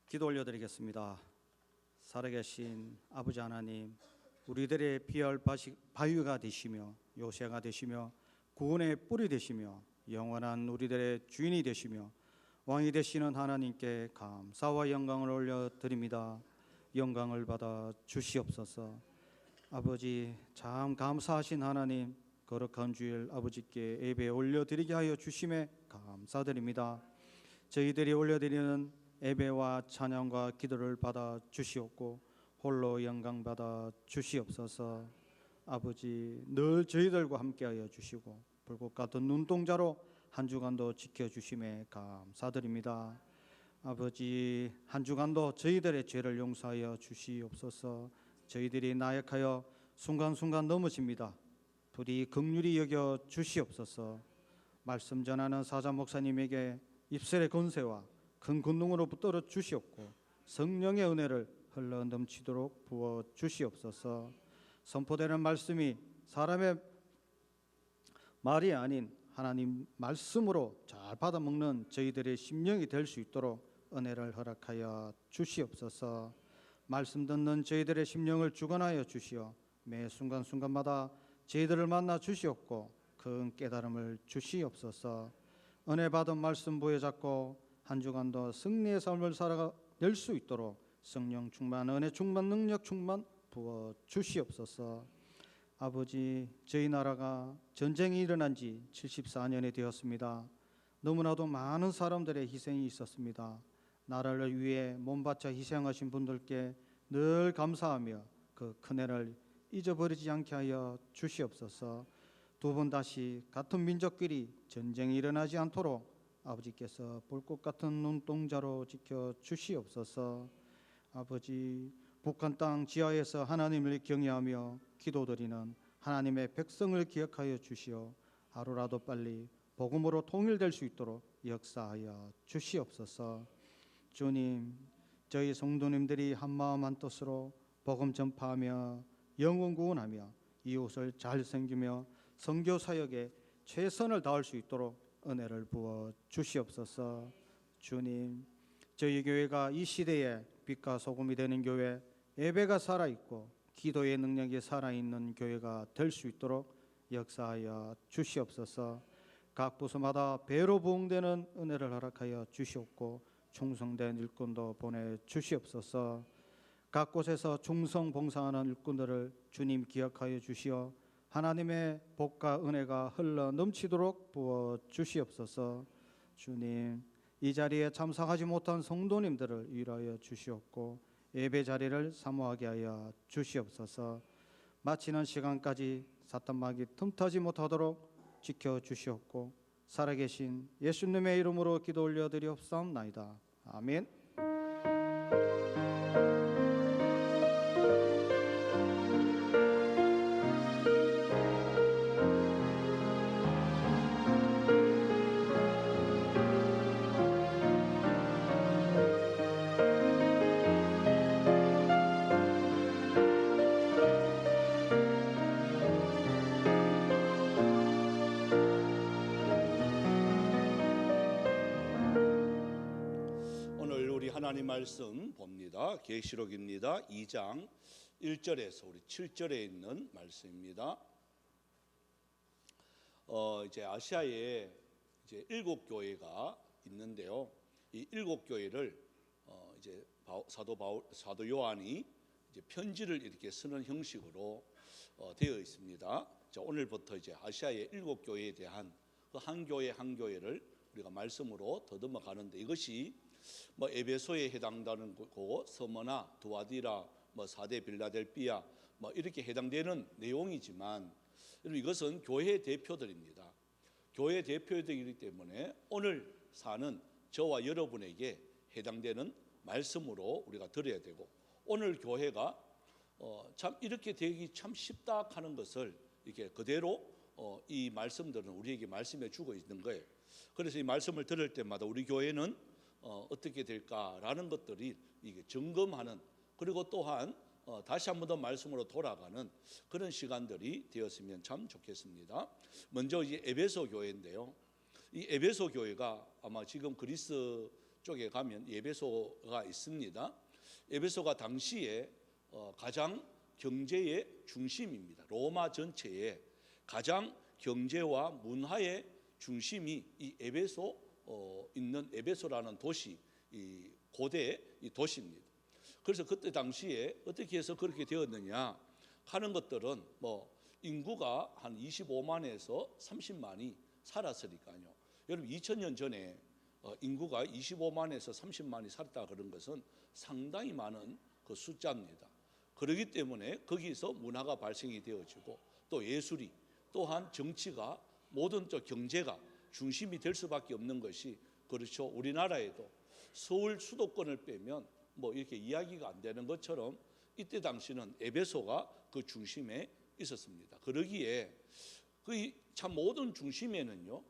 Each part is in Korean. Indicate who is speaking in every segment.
Speaker 1: 기도 올려드리겠습니다. 살아계신 아버지 하나님, 우리들의 피할 바위가 되시며 요새가 되시며 구원의 뿔이 되시며 영원한 우리들의 주인이 되시며 왕이 되시는 하나님께 감사와 영광을 올려드립니다. 영광을 받아 주시옵소서. 아버지, 참 감사하신 하나님, 거룩한 주일 아버지께 예배 올려드리게 하여 주심에 감사드립니다. 저희들이 올려드리는 예배와 찬양과 기도를 받아 주시옵고 홀로 영광 받아 주시옵소서. 아버지, 늘 저희들과 함께하여 주시고 불꽃 같은 눈동자로 한 주간도 지켜주심에 감사드립니다. 아버지, 한 주간도 저희들의 죄를 용서하여 주시옵소서. 저희들이 나약하여 순간순간 넘어집니다. 부디 긍휼히 여겨 주시옵소서. 말씀 전하는 사자 목사님에게 입술의 권세와 큰 권능으로 붙들어 주시옵고 성령의 은혜를 흘러 넘치도록 부어 주시옵소서. 선포되는 말씀이 사람의 말이 아닌 하나님 말씀으로 잘 받아먹는 저희들의 심령이 될 수 있도록 은혜를 허락하여 주시옵소서. 말씀 듣는 저희들의 심령을 주관하여 주시어 매 순간순간마다 저희들을 만나 주시옵고 큰 깨달음을 주시옵소서. 은혜 받은 말씀 부여잡고 한 주간도 승리의 삶을 살아낼 수 있도록 성령 충만, 은혜 충만, 능력 충만 부어 주시옵소서. 아버지, 저희 나라가 전쟁이 일어난 지 74년이 되었습니다. 너무나도 많은 사람들의 희생이 있었습니다. 나라를 위해 몸바쳐 희생하신 분들께 늘 감사하며 그 큰애를 잊어버리지 않게 하여 주시옵소서. 두 번 다시 같은 민족끼리 전쟁이 일어나지 않도록 아버지께서 불꽃 같은 눈동자로 지켜 주시옵소서. 아버지, 북한 땅 지하에서 하나님을 경외하며 기도드리는 하나님의 백성을 기억하여 주시어 하루라도 빨리 복음으로 통일될 수 있도록 역사하여 주시옵소서. 주님, 저희 성도님들이 한마음 한뜻으로 복음 전파하며 영혼 구원하며 이웃을 잘 섬기며 선교 사역에 최선을 다할 수 있도록 은혜를 부어 주시옵소서. 주님, 저희 교회가 이 시대에 빛과 소금이 되는 교회, 예배가 살아있고 기도의 능력이 살아있는 교회가 될 수 있도록 역사하여 주시옵소서. 각 부서마다 배로 부흥되는 은혜를 허락하여 주시옵고 충성된 일꾼도 보내주시옵소서. 각 곳에서 충성 봉사하는 일꾼들을 주님 기억하여 주시어 하나님의 복과 은혜가 흘러 넘치도록 부어 주시옵소서. 주님, 이 자리에 참석하지 못한 성도님들을 위로하여 주시옵고 예배 자리를 사모하게 하여 주시옵소서. 마치는 시간까지 사탄마귀 틈타지 못하도록 지켜주시옵고 살아계신 예수님의 이름으로 기도 올려드리옵사옵나이다. 아멘.
Speaker 2: 하나님 말씀 봅니다. 계시록입니다. 2장 1절에서 우리 7절에 있는 말씀입니다. 이제 아시아에 이제 7교회가 있는데요. 이 7교회를 이제 사도 요한이 이제 편지를 이렇게 쓰는 형식으로 되어 있습니다. 자, 오늘부터 이제 아시아의 7교회에 대한 그 한 교회 한 교회를 우리가 말씀으로 더듬어 가는데, 이것이 뭐 에베소에 해당되는 거고 서머나 두아디라 뭐 사대 빌라델비아 뭐 이렇게 해당되는 내용이지만 이것은 교회 대표들입니다. 교회 대표들이기 때문에 오늘 사는 저와 여러분에게 해당되는 말씀으로 우리가 들어야 되고, 오늘 교회가 참 이렇게 되기 참 쉽다 하는 것을 이렇게 그대로 이 말씀들은 우리에게 말씀해 주고 있는 거예요. 그래서 이 말씀을 들을 때마다 우리 교회는 어떻게 될까라는 것들이 이게 점검하는, 그리고 또한 다시 한 번 더 말씀으로 돌아가는 그런 시간들이 되었으면 참 좋겠습니다. 먼저 이 에베소 교회인데요. 이 에베소 교회가 아마 지금 그리스 쪽에 가면 에베소가 있습니다. 에베소가 당시에 가장 경제의 중심입니다. 로마 전체에 가장 경제와 문화의 중심이 이 에베소 있는 에베소라는 도시, 이 고대 이 도시입니다. 그래서 그때 당시에 어떻게 해서 그렇게 되었느냐 하는 것들은 뭐 인구가 한 25만에서 30만이 살았으니까요. 여러분 2000년 전에 인구가 25만에서 30만이 살았다 그런 것은 상당히 많은 그 숫자입니다. 그렇기 때문에 거기서 문화가 발생이 되어지고 또 예술이 또한 정치가 모든 쪽 경제가 중심이 될 수밖에 없는 것이 그렇죠. 우리나라에도 서울 수도권을 빼면 뭐 이렇게 이야기가 안 되는 것처럼 이때 당시는 에베소가 그 중심에 있었습니다. 그러기에 그 참 모든 중심에는요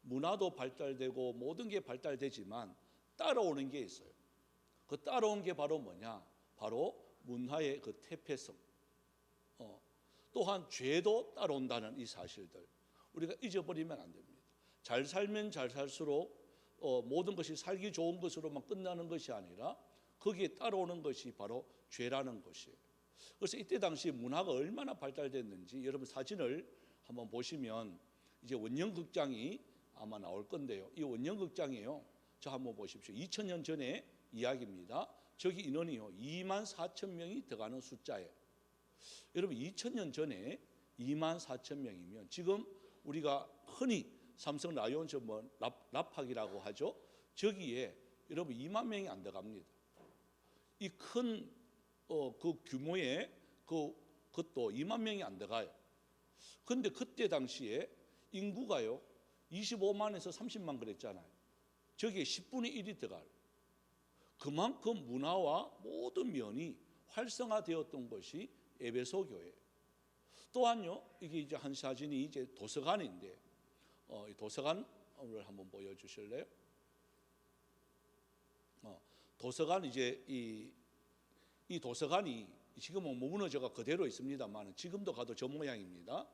Speaker 2: 문화도 발달되고 모든 게 발달되지만 따라오는 게 있어요. 그 따라온 게 바로 뭐냐? 바로 문화의 그 퇴폐성, 또한 죄도 따라온다는 이 사실들 우리가 잊어버리면 안 됩니다. 잘 살면 잘 살수록 모든 것이 살기 좋은 것으로만 끝나는 것이 아니라 거기에 따라오는 것이 바로 죄라는 것이에요. 그래서 이때 당시 문화가 얼마나 발달됐는지 여러분 사진을 한번 보시면 이제 원형극장이 아마 나올 건데요. 이 원형극장이에요. 저 한번 보십시오. 2000년 전의 이야기입니다. 저기 인원이요 24,000명이 들어가는 숫자예요. 여러분 2000년 전에 24,000명이면 지금 우리가 흔히 삼성 라이온즈 뭐 납학이라고 하죠. 저기에 여러분 2만 명이 안 들어갑니다. 이 큰 그 규모의 그것도 2만 명이 안 들어가요. 그런데 그때 당시에 인구가요 25만에서 30만 그랬잖아요. 저기에 10분의 1이 들어가요. 그만큼 문화와 모든 면이 활성화되었던 것이 에베소 교회예요. 또한요 이게 이제 한 사진이 이제 도서관인데 이 도서관을 한번 보여주실래요? 도서관 이제 이 도서관이 지금은 무너져가 그대로 있습니다만 지금도 가도 저 모양입니다.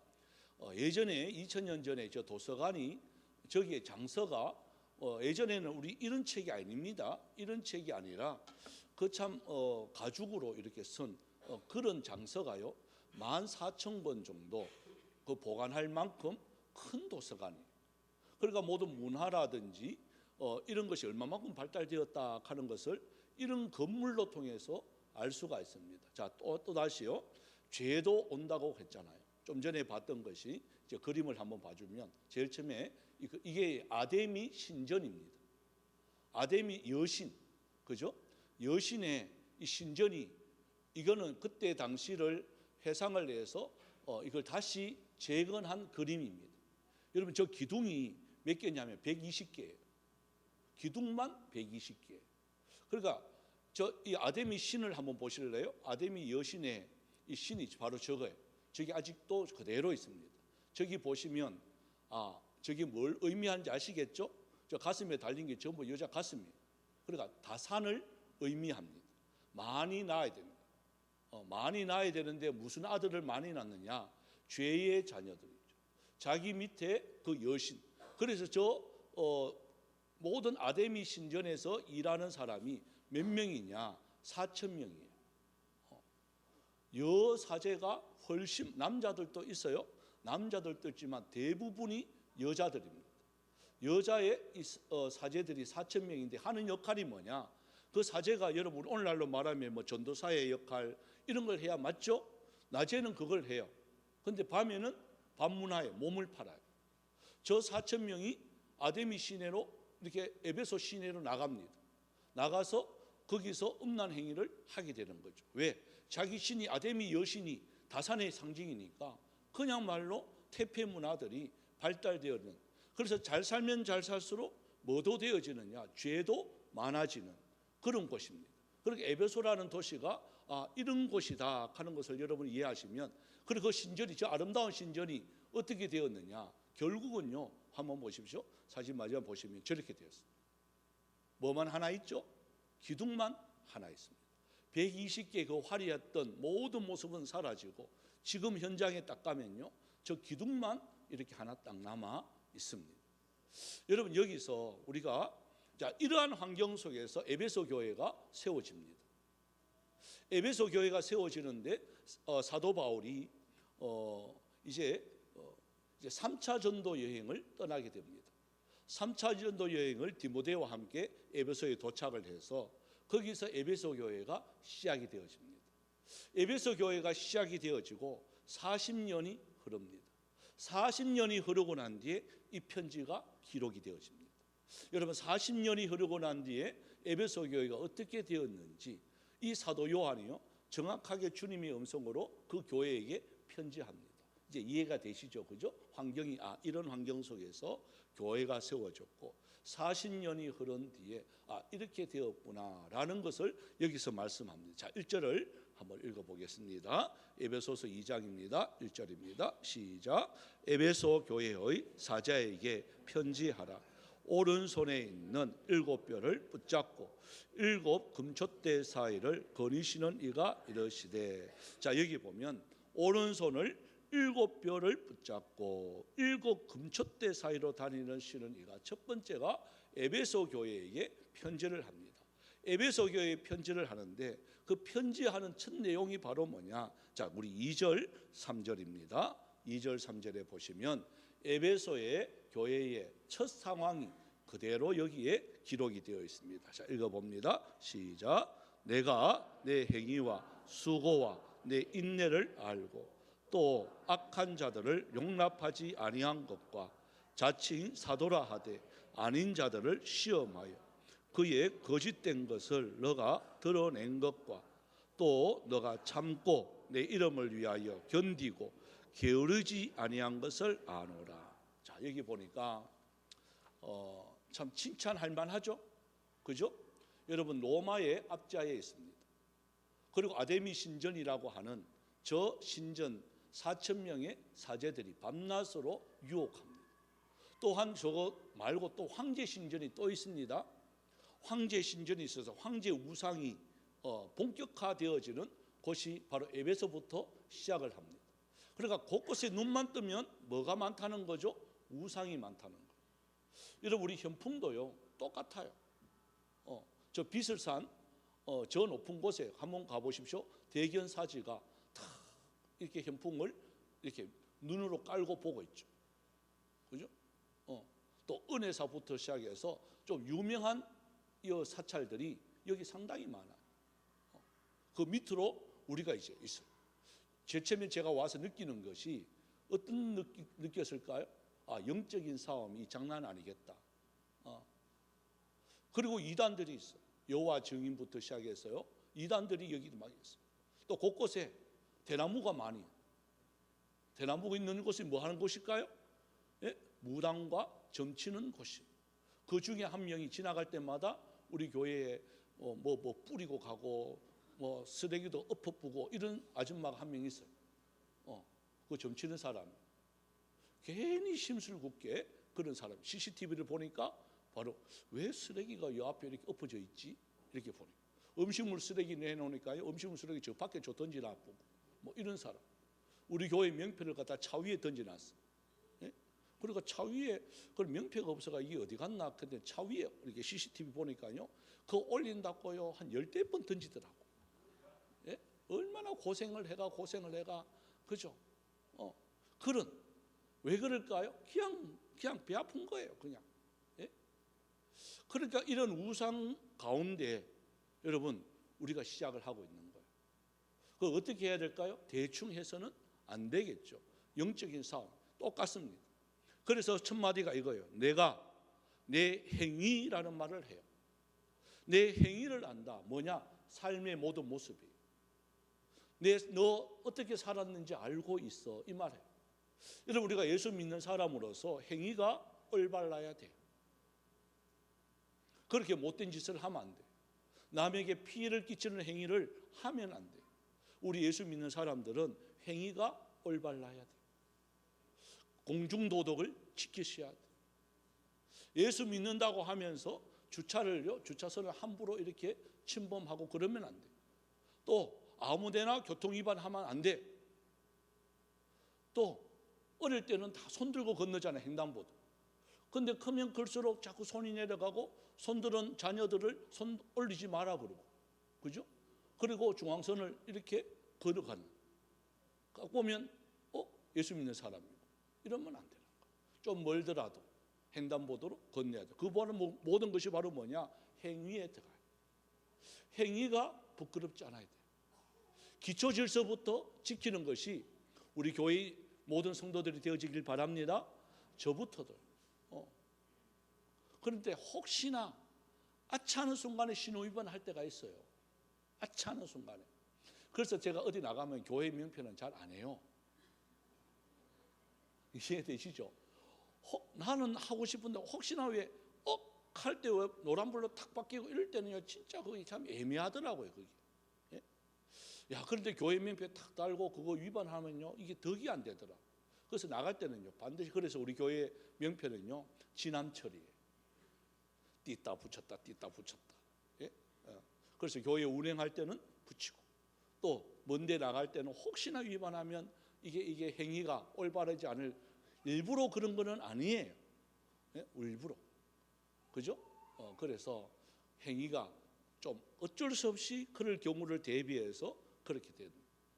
Speaker 2: 예전에 2000년 전에 저 도서관이 저기에 장서가 예전에는 우리 이런 책이 아닙니다. 이런 책이 아니라 그 참 가죽으로 이렇게 쓴 그런 장서가요 14,000권 정도 그 보관할 만큼 큰 도서관이에요. 그러니까 모든 문화라든지 이런 것이 얼마만큼 발달되었다 하는 것을 이런 건물로 통해서 알 수가 있습니다. 자, 또 다시요. 죄도 온다고 했잖아요. 좀 전에 봤던 것이 이제 그림을 한번 봐주면 제일 처음에 이게 아데미 신전입니다. 아데미 여신, 그죠? 여신의 이 신전이 이거는 그때 당시를 회상을 내서 이걸 다시 재건한 그림입니다. 여러분 저 기둥이 몇 개냐면 120개예요. 기둥만 120개. 그러니까 저 이 아데미 신을 한번 보실래요? 아데미 여신의 이 신이 바로 저거예요. 저기 아직도 그대로 있습니다. 저기 보시면 저기 뭘 의미하는지 아시겠죠? 저 가슴에 달린 게 전부 여자 가슴이에요. 그러니까 다산을 의미합니다. 많이 낳아야 됩니다. 많이 낳아야 되는데 무슨 아들을 많이 낳느냐? 죄의 자녀들이죠. 자기 밑에 그 여신. 그래서 저 모든 아데미 신전에서 일하는 사람이 몇 명이냐? 4,000명이에요. 여사제가 훨씬 남자들도 있어요. 남자들도 있지만 대부분이 여자들입니다. 여자의 사제들이 4,000명인데 하는 역할이 뭐냐? 그 사제가 여러분 오늘날로 말하면 뭐 전도사의 역할 이런 걸 해야 맞죠? 낮에는 그걸 해요. 근데 밤에는 밤문화에 몸을 팔아요. 저 4,000명이 아데미 시내로 이렇게 에베소 시내로 나갑니다. 나가서 거기서 음란 행위를 하게 되는 거죠. 왜? 자기 신이 아데미 여신이 다산의 상징이니까 그냥 말로 태폐 문화들이 발달되어는 그래서 잘 살면 잘 살수록 뭐도 되어지느냐? 죄도 많아지는 그런 곳입니다. 그렇게 에베소라는 도시가 이런 곳이다 하는 것을 여러분 이해하시면 그리고 그 신전이 저 아름다운 신전이 어떻게 되었느냐? 결국은요. 한번 보십시오. 사진 마지막 보시면 저렇게 되었습니다. 뭐만 하나 있죠? 기둥만 하나 있습니다. 120개 그 화려했던 모든 모습은 사라지고 지금 현장에 딱 가면요. 저 기둥만 이렇게 하나 딱 남아 있습니다. 여러분 여기서 우리가 자, 이러한 환경 속에서 에베소 교회가 세워집니다. 에베소 교회가 세워지는데 사도 바울이 이제 3차 전도 여행을 떠나게 됩니다. 3차 전도 여행을 디모데와 함께 에베소에 도착을 해서 거기서 에베소 교회가 시작이 되어집니다. 에베소 교회가 시작이 되어지고 40년이 흐릅니다. 40년이 흐르고 난 뒤에 이 편지가 기록이 되어집니다. 여러분, 40년이 흐르고 난 뒤에 에베소 교회가 어떻게 되었는지 이 사도 요한이요 정확하게 주님의 음성으로 그 교회에게 편지합니다. 이제 이해가 되시죠, 그죠? 환경이 이런 환경 속에서 교회가 세워졌고 40년이 흐른 뒤에 이렇게 되었구나라는 것을 여기서 말씀합니다. 자, 1절을 한번 읽어보겠습니다. 에베소서 2장입니다. 1절입니다. 시작. 에베소 교회의 사자에게 편지하라. 오른손에 있는 7뼈를 붙잡고 7 금촛대 사이를 거니시는 이가 이르시되. 자, 여기 보면 오른손을 7뼈를 붙잡고 7 금촛대 사이로 다니는 시는 이가, 첫 번째가 에베소 교회에게 편지를 합니다. 에베소 교회에 편지를 하는데 그 편지하는 첫 내용이 바로 뭐냐? 자, 우리 2절 3절입니다. 2절 3절에 보시면 에베소의 교회의 첫 상황이 그대로 여기에 기록이 되어 있습니다. 자, 읽어봅니다. 시작. 내가 내 행위와 수고와 내 인내를 알고 또 악한 자들을 용납하지 아니한 것과 자칭 사도라 하되 아닌 자들을 시험하여 그의 거짓된 것을 너가 드러낸 것과 또 너가 참고 내 이름을 위하여 견디고 게으르지 아니한 것을 아노라. 자, 여기 보니까 참 칭찬할 만하죠, 그죠? 여러분, 로마의 앞자에 있습니다. 그리고 아데미 신전이라고 하는 저 신전 4,000명의 사제들이 밤낮으로 유혹합니다. 또한 저거 말고 또 황제 신전이 또 있습니다. 황제 신전이 있어서 황제 우상이 본격화되어지는 곳이 바로 에베소부터 시작을 합니다. 그러니까 곳곳에 눈만 뜨면 뭐가 많다는 거죠? 우상이 많다는 거예요. 여러분, 우리 현풍도요 똑같아요. 저 비설산 저 높은 곳에 한번 가보십시오. 대견사지가 다 이렇게 현풍을 이렇게 눈으로 깔고 보고 있죠, 그죠? 또 은혜사부터 시작해서 좀 유명한 이 사찰들이 여기 상당히 많아요. 그 밑으로 우리가 이제 있어요. 제일 처음에 제가 와서 느끼는 것이 어떤 느꼈을까요? 영적인 싸움이 장난 아니겠다. 그리고 이단들이 있어요. 여호와 증인부터 시작해서요, 이단들이 여기도 많이 있어요. 또 곳곳에 대나무가 많이, 대나무가 있는 곳이 뭐 하는 곳일까요? 예? 무당과 점치는 곳이. 그 중에 한 명이 지나갈 때마다 우리 교회에 뭐 뿌리고 가고 뭐 쓰레기도 엎어부고 이런 아줌마가 한 명 있어요. 그 점치는 사람. 괜히 심술궂게 그런 사람. CCTV를 보니까 바로 왜 쓰레기가 요 앞에 이렇게 엎어져 있지? 이렇게 보니까 음식물 쓰레기 내놓으니까요, 음식물 쓰레기 저 밖에 저 던지나 보고 뭐 이런 사람. 우리 교회 명패를 갖다 차 위에 던져놨어. 예? 그러니까 차 위에 그 명패가 없어가 이게 어디 갔나? 근데 차 위에 이렇게 CCTV 보니까요, 그거 올린다고요 한 10대 번 던지더라고. 예? 얼마나 고생을 해가 그죠? 그런, 왜 그럴까요? 그냥 배 아픈 거예요, 그냥. 예? 그러니까 이런 우상 가운데 여러분 우리가 시작을 하고 있는 거예요. 그 어떻게 해야 될까요? 대충 해서는 안 되겠죠. 영적인 싸움 똑같습니다. 그래서 첫 마디가 이거예요. 내가 내 행위라는 말을 해요. 내 행위를 안다. 뭐냐? 삶의 모든 모습이에요. 너 어떻게 살았는지 알고 있어, 이 말이에요. 여러분, 우리가 예수 믿는 사람으로서 행위가 올바라야 돼요. 그렇게 못된 짓을 하면 안 돼. 남에게 피해를 끼치는 행위를 하면 안 돼. 우리 예수 믿는 사람들은 행위가 올바라야 돼. 공중도덕을 지키셔야 돼. 예수 믿는다고 하면서 주차선을 함부로 이렇게 침범하고 그러면 안 돼. 또 아무데나 교통 위반하면 안 돼. 또 어릴 때는 다 손들고 건너잖아요, 횡단보도. 근데 크면 클수록 자꾸 손이 내려가고 손들은 자녀들을 손 올리지 마라 그러고, 그죠? 그리고 중앙선을 이렇게 걸어가는. 딱 보면 예수 믿는 사람이고, 이러면 안 되는 거예요. 좀 멀더라도 횡단보도로 건너야 돼. 그 모든 것이 바로 뭐냐? 행위에 들어가요. 행위가 부끄럽지 않아야 돼요. 기초 질서부터 지키는 것이 우리 교회 모든 성도들이 되어지길 바랍니다. 저부터도. 그런데 혹시나 아차하는 순간에 신호위반할 때가 있어요. 아차하는 순간에. 그래서 제가 어디 나가면 교회 명패는 잘 안 해요. 이해되시죠? 나는 하고 싶은데 혹시나 왜 할 때 왜 노란불로 탁 바뀌고 이럴 때는요, 진짜 그게 참 애매하더라고요, 그게. 예? 야, 그런데 교회 명패 탁 달고 그거 위반하면요, 이게 덕이 안 되더라. 그래서 나갈 때는요, 반드시. 그래서 우리 교회 명패는요, 지남철이에요. 띠다 붙였다, 띠다 붙였다. 예? 그래서 교회 운행할 때는 붙이고, 또 먼데 나갈 때는 혹시나 위반하면 이게 행위가 올바르지 않을, 일부러 그런 거는 아니에요. 예? 일부러. 그죠? 그래서 행위가 좀 어쩔 수 없이 그럴 경우를 대비해서 그렇게 되는.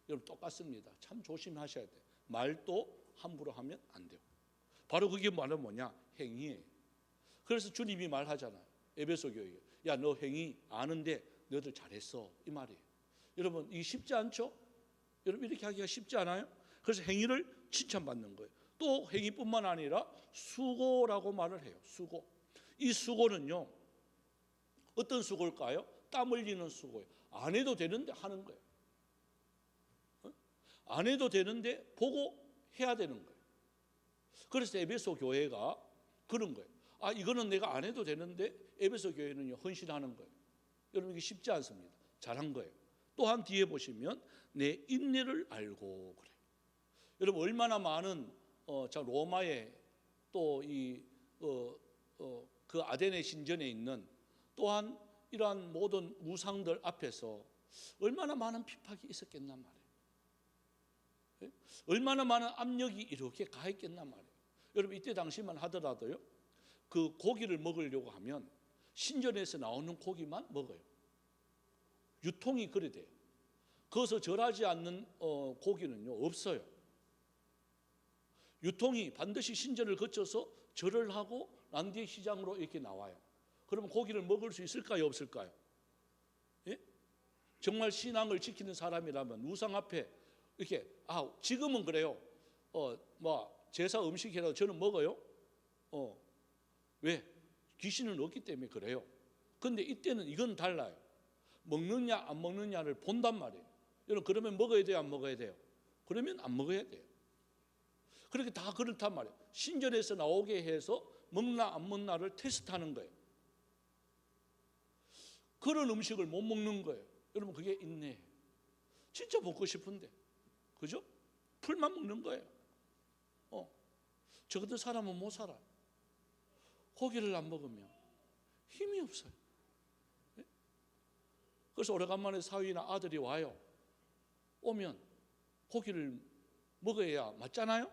Speaker 2: 여러분 똑같습니다. 참 조심하셔야 돼요. 말도 함부로 하면 안 되고. 바로 그게 뭐냐? 행위예요. 그래서 주님이 말하잖아요. 에베소 교회에. 야, 너 행위 아는데 너희들 잘했어. 이 말이에요. 여러분 이게 쉽지 않죠? 여러분 이렇게 하기가 쉽지 않아요? 그래서 행위를 칭찬받는 거예요. 또 행위뿐만 아니라 수고라고 말을 해요. 수고. 이 수고는요, 어떤 수고일까요? 땀 흘리는 수고예요. 안 해도 되는데 하는 거예요. 안 해도 되는데 보고 해야 되는 거예요. 그래서 에베소 교회가 그런 거예요. 아, 이거는 내가 안 해도 되는데 에베소 교회는요, 헌신하는 거예요. 여러분 이게 쉽지 않습니다. 잘한 거예요. 또한 뒤에 보시면 내 인내를 알고 그래요. 여러분 얼마나 많은 로마에 또 그 아데네 신전에 있는 또한 이러한 모든 우상들 앞에서 얼마나 많은 핍박이 있었겠단 말이에요. 예? 얼마나 많은 압력이 이렇게 가했겠단 말이에요. 여러분 이때 당시만 하더라도요, 그 고기를 먹으려고 하면 신전에서 나오는 고기만 먹어요. 유통이 그래 돼요. 거기서 절하지 않는 고기는요 없어요. 유통이 반드시 신전을 거쳐서 절을 하고 난 뒤에 시장으로 이렇게 나와요. 그러면 고기를 먹을 수 있을까요, 없을까요? 예? 정말 신앙을 지키는 사람이라면 우상 앞에 이렇게, 지금은 그래요. 제사 음식이라도 저는 먹어요. 왜? 귀신은 없기 때문에 그래요. 근데 이때는 이건 달라요. 먹느냐 안 먹느냐를 본단 말이에요. 여러분 그러면 먹어야 돼요, 안 먹어야 돼요? 그러면 안 먹어야 돼요. 그렇게 다 그렇단 말이에요. 신전에서 나오게 해서 먹나 안 먹나를 테스트하는 거예요. 그런 음식을 못 먹는 거예요. 여러분 그게 인내예요. 진짜 먹고 싶은데, 그죠? 풀만 먹는 거예요. 저 같은 사람은 못 살아. 고기를 안 먹으면 힘이 없어요. 그래서 오래간만에 사위나 아들이 와요. 오면 고기를 먹어야 맞잖아요.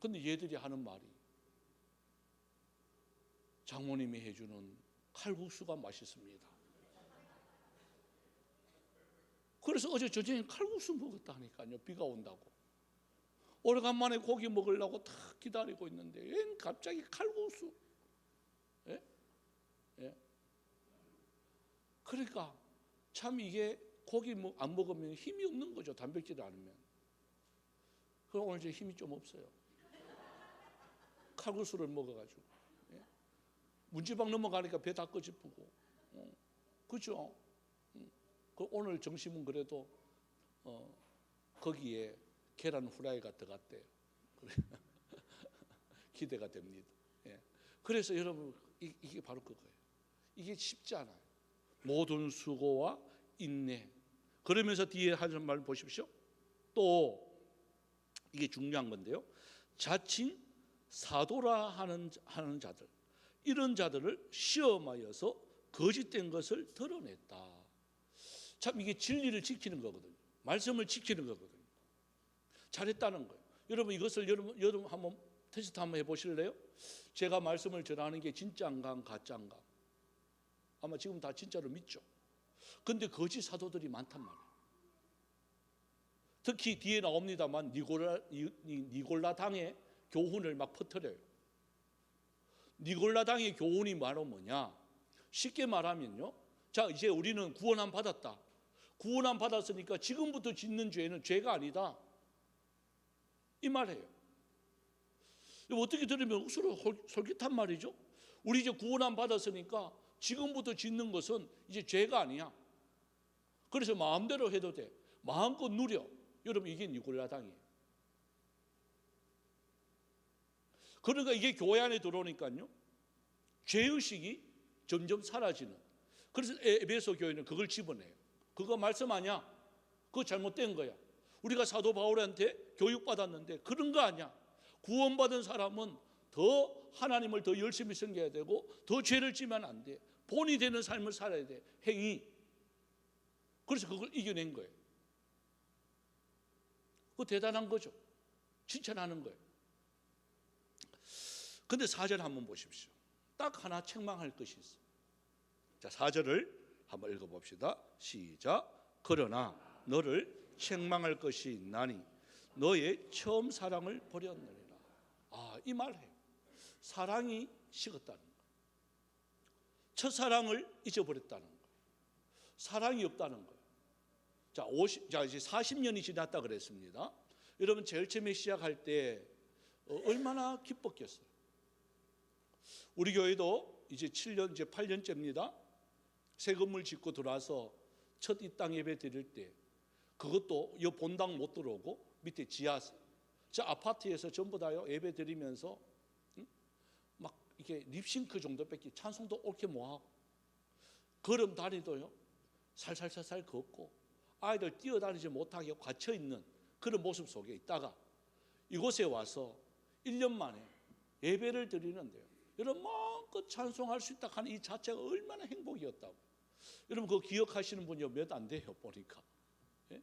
Speaker 2: 근데 얘들이 하는 말이, 장모님이 해주는 칼국수가 맛있습니다. 그래서 어제 저녁에 칼국수 먹었다니까요. 비가 온다고. 오래간만에 고기 먹으려고 탁 기다리고 있는데 웬 갑자기 칼국수. 예? 예? 그러니까 참 이게 고기 안 먹으면 힘이 없는 거죠. 단백질을 않으면. 그럼 오늘 제 힘이 좀 없어요. 칼국수를 먹어가지고. 예? 문지방 넘어가니까 배 다 꺼지프고. 그렇죠? 오늘 점심은 그래도 거기에 계란 후라이가 들어갔대요. 기대가 됩니다. 예. 그래서 여러분 이게 바로 그거예요. 이게 쉽지 않아요. 모든 수고와 인내. 그러면서 뒤에 하는 말 보십시오. 또 이게 중요한 건데요. 자칭 사도라 하는 자들, 이런 자들을 시험하여서 거짓된 것을 드러냈다. 참 이게 진리를 지키는 거거든요. 말씀을 지키는 거거든요. 잘했다는 거예요. 여러분 이것을 여러분 한번 테스트 한번 해보실래요? 제가 말씀을 전하는 게 진짜인가 가짜인가? 아마 지금 다 진짜로 믿죠. 근데 거짓 사도들이 많단 말이에요. 특히 뒤에 나옵니다만 니골라당의 교훈을 막 퍼뜨려요. 니골라당의 교훈이 바로 뭐냐? 쉽게 말하면요, 자, 이제 우리는 구원함 받았다. 구원함 받았으니까 지금부터 짓는 죄는 죄가 아니다, 이 말이에요. 어떻게 들으면 서로 솔깃한 말이죠. 우리 이제 구원함 받았으니까 지금부터 짓는 것은 이제 죄가 아니야. 그래서 마음대로 해도 돼. 마음껏 누려. 여러분, 이게 니골라당이에요. 그러니까 이게 교회 안에 들어오니까요, 죄의식이 점점 사라지는. 그래서 에베소 교회는 그걸 집어내요. 그거 말씀 아니야. 그거 잘못된 거야. 우리가 사도 바울한테 교육받았는데 그런 거 아니야. 구원받은 사람은 더 하나님을 더 열심히 섬겨야 되고 더 죄를 지면 안 돼. 본이 되는 삶을 살아야 돼. 행위. 그래서 그걸 이겨낸 거예요. 그거 대단한 거죠. 칭찬하는 거예요. 근데 4절 한번 보십시오. 딱 하나 책망할 것이 있어요. 자, 4절을 한번 읽어봅시다. 시작. 그러나 너를 책망할 것이 있나니 너의 처음 사랑을 버렸느니라. 이 말해요. 사랑이 식었다는 거예요. 첫사랑을 잊어버렸다는 거예요. 사랑이 없다는 거예요. 자, 이제 40년이 지났다 그랬습니다. 여러분, 제일 처음에 시작할 때 얼마나 기뻤겠어요. 우리 교회도 이제 7년, 이제 8년째입니다. 새 건물 짓고 들어와서 첫 이 땅 예배 드릴 때, 그것도 이 본당 못 들어오고 밑에 지하, 저 아파트에서 전부 다요 예배 드리면서 막 이게 립싱크 정도밖에 찬송도 옳게 못하고 걸음 다리도요 살살살살 걷고 아이들 뛰어다니지 못하게 갇혀있는 그런 모습 속에 있다가 이곳에 와서 1년 만에 예배를 드리는데요, 여러분, 마음껏 찬송할 수 있다 하는 이 자체가 얼마나 행복이었다고. 여러분, 그거 기억하시는 분이 몇 안 돼요 보니까. 예?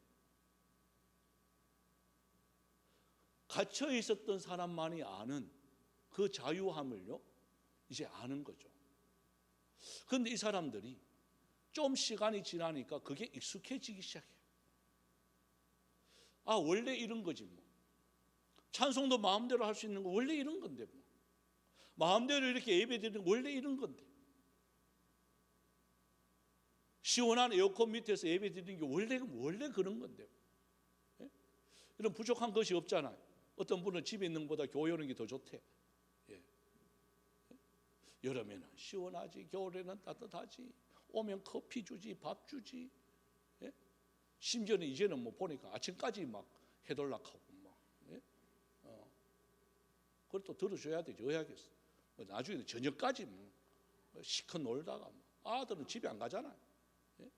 Speaker 2: 갇혀 있었던 사람만이 아는 그 자유함을요 이제 아는 거죠. 그런데 이 사람들이 좀 시간이 지나니까 그게 익숙해지기 시작해요. 원래 이런 거지 뭐. 찬송도 마음대로 할 수 있는 거 원래 이런 건데 뭐. 마음대로 이렇게 예배드리는 거 원래 이런 건데. 시원한 에어컨 밑에서 예배드리는 게 원래 그런 건데. 예? 이런 부족한 것이 없잖아요. 어떤 분은 집에 있는 것보다 교회 오는 게 더 좋대. 예. 여름에는 시원하지, 겨울에는 따뜻하지, 오면 커피 주지, 밥 주지. 예? 심지어는 이제는 뭐 보니까 아침까지 막 해돌락하고 막. 예? 그걸 또 들어줘야 되지, 어야겠어. 나중에는 저녁까지 뭐 시커 놀다가 아들은 집에 안 가잖아요. 예?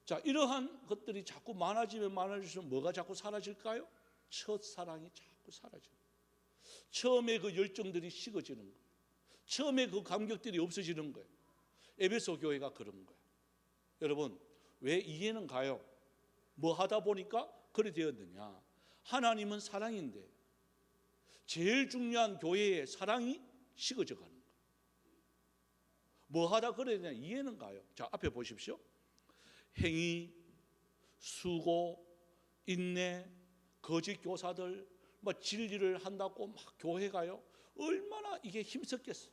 Speaker 2: 자, 이러한 것들이 자꾸 많아지면 많아질수록 뭐가 자꾸 사라질까요? 첫사랑이 자꾸 사라져요. 처음에 그 열정들이 식어지는 거예요. 처음에 그 감격들이 없어지는 거예요. 에베소 교회가 그런 거예요. 여러분, 왜 이해는 가요? 뭐 하다 보니까 그래 되었느냐? 하나님은 사랑인데 제일 중요한 교회의 사랑이 식어져 가는 거예요. 뭐 하다 그래 되냐? 이해는 가요. 자, 앞에 보십시오. 행위, 수고, 인내, 거짓 교사들, 뭐 진리를 한다고 막 교회 가요. 얼마나 이게 힘쓰겠어요.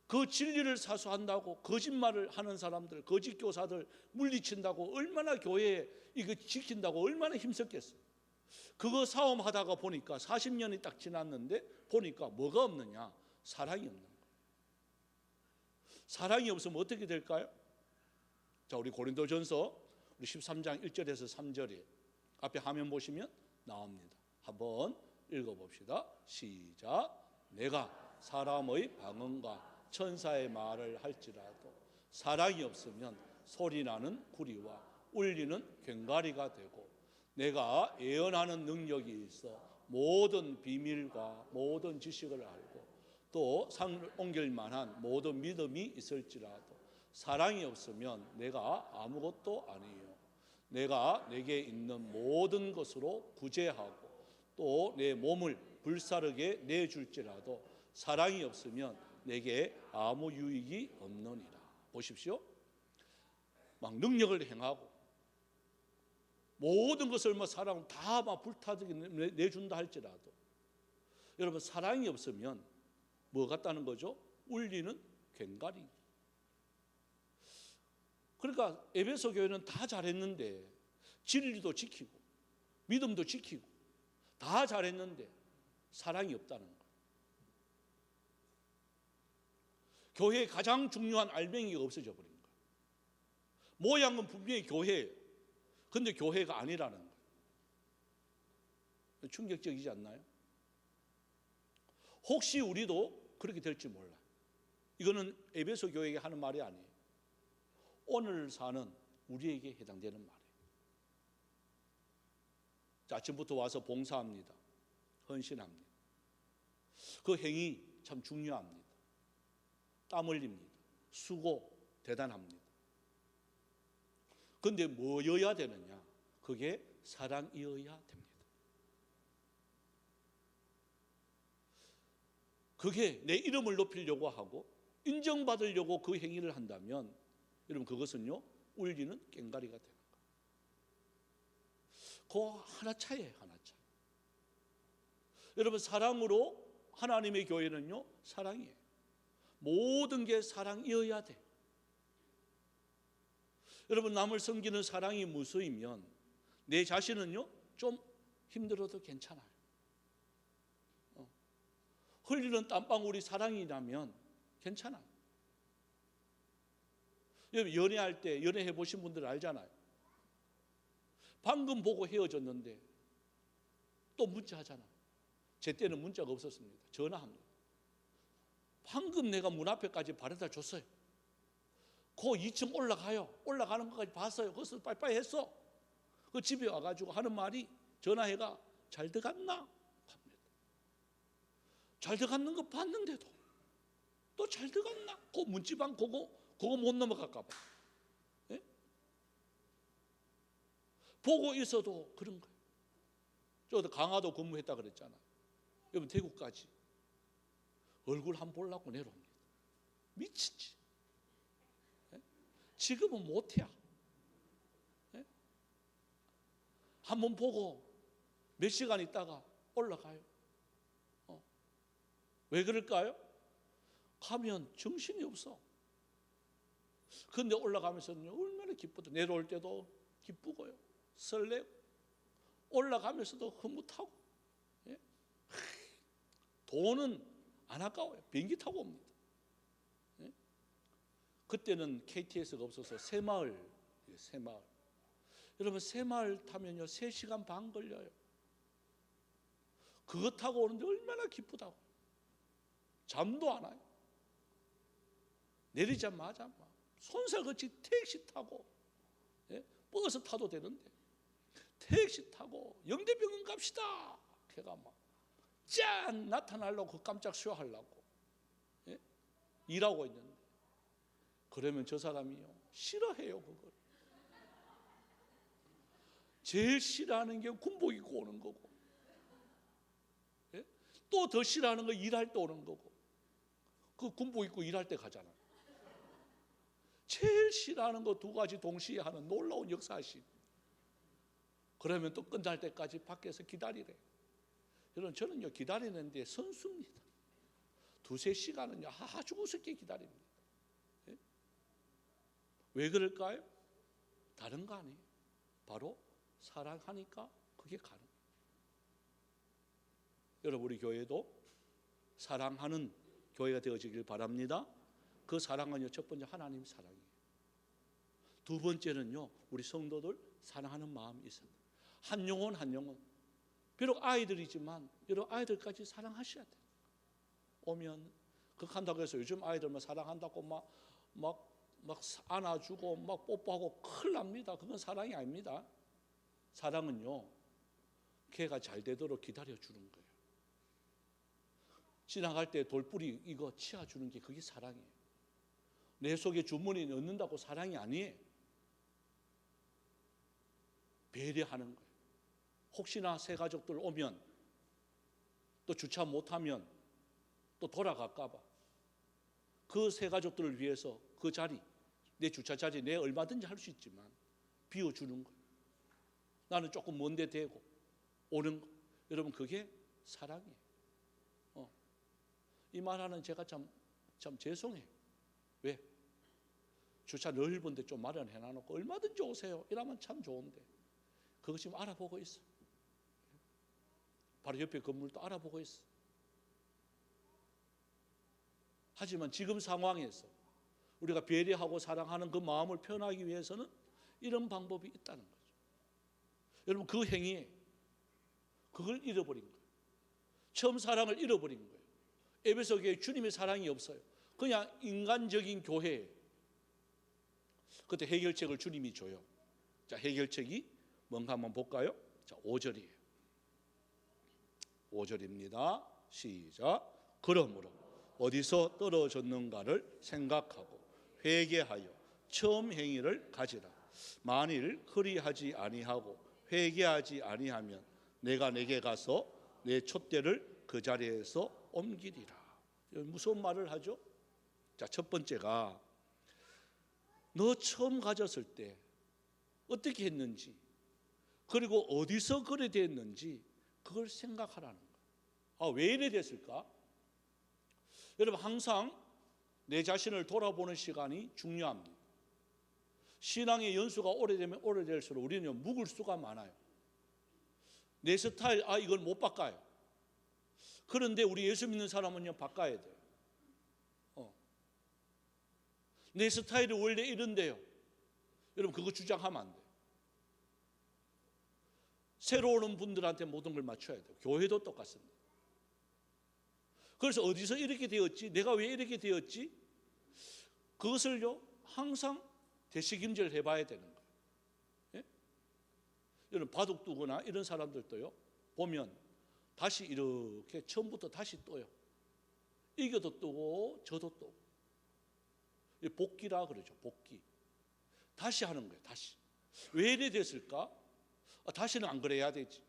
Speaker 2: 그 진리를 사수한다고 거짓말을 하는 사람들, 거짓 교사들 물리친다고 얼마나 교회에 이거 지킨다고 얼마나 힘쓰겠어요. 그거 싸움하다가 보니까 40년이 딱 지났는데 보니까 뭐가 없느냐? 사랑이 없는 거예요. 사랑이 없으면 어떻게 될까요? 자, 우리 고린도전서 우리 13장 1절에서 3절에 앞에 화면 보시면 나옵니다. 한번 읽어봅시다. 시작. 내가 사람의 방언과 천사의 말을 할지라도 사랑이 없으면 소리나는 구리와 울리는 괭가리가 되고, 내가 예언하는 능력이 있어 모든 비밀과 모든 지식을 알고 또 상을 옮길 만한 모든 믿음이 있을지라도 사랑이 없으면 내가 아무것도 아니에요. 내가 내게 있는 모든 것으로 구제하고 또 내 몸을 불사르게 내줄지라도 사랑이 없으면 내게 아무 유익이 없느니라. 보십시오. 막 능력을 행하고 모든 것을 뭐 사랑 다 막 불타게 내준다 할지라도 여러분 사랑이 없으면 뭐 같다는 거죠? 울리는 꽹과리. 그러니까 에베소 교회는 다 잘했는데 진리도 지키고 믿음도 지키고 다 잘했는데 사랑이 없다는 거예요. 교회의 가장 중요한 알맹이가 없어져 버린 거예요. 모양은 분명히 교회예요. 근데 교회가 아니라는 거예요. 충격적이지 않나요? 혹시 우리도 그렇게 될지 몰라요. 이거는 에베소 교회에게 하는 말이 아니에요. 오늘 사는 우리에게 해당되는 말이에요. 자, 아침부터 와서 봉사합니다. 헌신합니다. 그 행위 참 중요합니다. 땀 흘립니다. 수고 대단합니다. 그런데 뭐여야 되느냐? 그게 사랑이어야 됩니다. 그게 내 이름을 높이려고 하고 인정받으려고 그 행위를 한다면 여러분 그것은요 울리는 꽹과리가 되는 거예요. 그 하나 차이에요. 하나 차. 여러분 사랑으로 하나님의 교회는요 사랑이에요. 모든 게 사랑이어야 돼. 여러분 남을 섬기는 사랑이 무수이면 내 자신은요 좀 힘들어도 괜찮아요. 흘리는 땀방울이 사랑이라면 괜찮아요. 여러분 연애할 때 연애해 보신 분들 알잖아요. 방금 보고 헤어졌는데 또 문자하잖아요. 제 때는 문자가 없었습니다. 전화합니다. 방금 내가 문 앞에까지 바래다 줬어요. 그 2층 올라가요. 올라가는 것까지 봤어요. 그것을 빠이빠이 했어. 그 집에 와가지고 하는 말이 전화해가 잘 들어갔나? 합니다. 잘 들어갔는 거 봤는데도 또 잘 들어갔나? 그 문지방 그거 못 넘어갈까 봐. 예? 보고 있어도 그런 거예요. 저도 강화도 근무했다 그랬잖아요. 여러분 대구까지 얼굴 한번 보려고 내려옵니다. 미치지. 예? 지금은 못해야. 예? 한번 보고 몇 시간 있다가 올라가요. 왜 그럴까요? 가면 정신이 없어. 그런데 올라가면서는 얼마나 기쁘다. 내려올 때도 기쁘고요. 설레고 올라가면서도 흐뭇하고. 예? 돈은 안 아까워요. 비행기 타고 옵니다. 예? 그때는 KTX가 없어서 새마을. 여러분 새마을 타면요 3시간 반 걸려요. 그거 타고 오는데 얼마나 기쁘다고. 잠도 안 와요. 내리자마자 막 손살같이 택시 타고 버스 타도 되는데 택시 타고 영대병원 갑시다. 걔가 막 짠 나타나려고 깜짝 쉬어하려고 일하고 있는데 그러면 저 사람이요 싫어해요. 그걸 제일 싫어하는 게 군복 입고 오는 거고 또 더 싫어하는 거 일할 때 오는 거고 그 군복 입고 일할 때 가잖아. 제일 싫어하는 거 2가지 동시에 하는 놀라운 역사하심. 그러면 또 끝날 때까지 밖에서 기다리래. 여러분 저는요 기다리는데 선수입니다. 2-3시간은요 아주 우습게 기다립니다. 왜 그럴까요? 다른 거 아니에요. 바로 사랑하니까 그게 가능해요. 여러분 우리 교회도 사랑하는 교회가 되어지길 바랍니다. 그 사랑은요 첫 번째 하나님 사랑이에요. 2번째는요 우리 성도들 사랑하는 마음이 있어요. 한 영혼 한 영혼. 비록 아이들이지만 여러분 아이들까지 사랑하셔야 돼요. 오면 극한다고 해서 요즘 아이들만 사랑한다고 막 안아주고 막 뽀뽀하고 큰일 납니다. 그건 사랑이 아닙니다. 사랑은요 걔가 잘 되도록 기다려주는 거예요. 지나갈 때 돌뿌리 이거 치워주는 게 그게 사랑이에요. 내 속에 주머니 넣는다고 사랑이 아니에요. 배려하는 거예요. 혹시나 새 가족들 오면 또 주차 못하면 또 돌아갈까 봐. 그 세 가족들을 위해서 그 자리, 내 주차 자리 내 얼마든지 할 수 있지만 비워주는 거예요. 나는 조금 먼데 대고 오는 거. 여러분, 그게 사랑이에요. 이 말하는 제가 참 죄송해요. 왜? 주차 넓은데 좀 마련해 놔놓고 얼마든지 오세요 이러면 참 좋은데 그거 지금 알아보고 있어. 바로 옆에 건물도 알아보고 있어. 하지만 지금 상황에서 우리가 배려하고 사랑하는 그 마음을 표현하기 위해서는 이런 방법이 있다는 거죠. 여러분, 그 행위에 그걸 잃어버린 거예요. 처음 사랑을 잃어버린 거예요. 에베소 교회에 주님의 사랑이 없어요. 그냥 인간적인 교회예요. 그때 해결책을 주님이 줘요. 자, 해결책이 뭔가 한번 볼까요? 자, 5절이에요. 5절입니다. 시작. 그러므로 어디서 떨어졌는가를 생각하고 회개하여 처음 행위를 가지라. 만일 그리하지 아니하고 회개하지 아니하면 내가 내게 가서 내 촛대를 그 자리에서 옮기리라. 무슨 말을 하죠? 자, 첫 번째가 너 처음 가졌을 때 어떻게 했는지, 그리고 어디서 그래 됐는지 그걸 생각하라는 거예요. 왜 이래 됐을까? 여러분, 항상 내 자신을 돌아보는 시간이 중요합니다. 신앙의 연수가 오래되면 오래될수록 우리는 묵을 수가 많아요. 내 스타일, 이걸 못 바꿔요. 그런데 우리 예수 믿는 사람은요, 바꿔야 돼요. 내 스타일이 원래 이런데요. 여러분, 그거 주장하면 안 돼요. 새로 오는 분들한테 모든 걸 맞춰야 돼요. 교회도 똑같습니다. 그래서 어디서 이렇게 되었지? 내가 왜 이렇게 되었지? 그것을요, 항상 되새김질 해봐야 되는 거예요. 예? 여러분, 바둑 두거나 이런 사람들도요, 보면 다시 이렇게 처음부터 다시 떠요. 이겨도 뜨고 저도 뜨고. 복기라 그러죠. 복기. 다시 하는 거예요. 다시. 왜 이래 됐을까? 다시는 안 그래야 되지.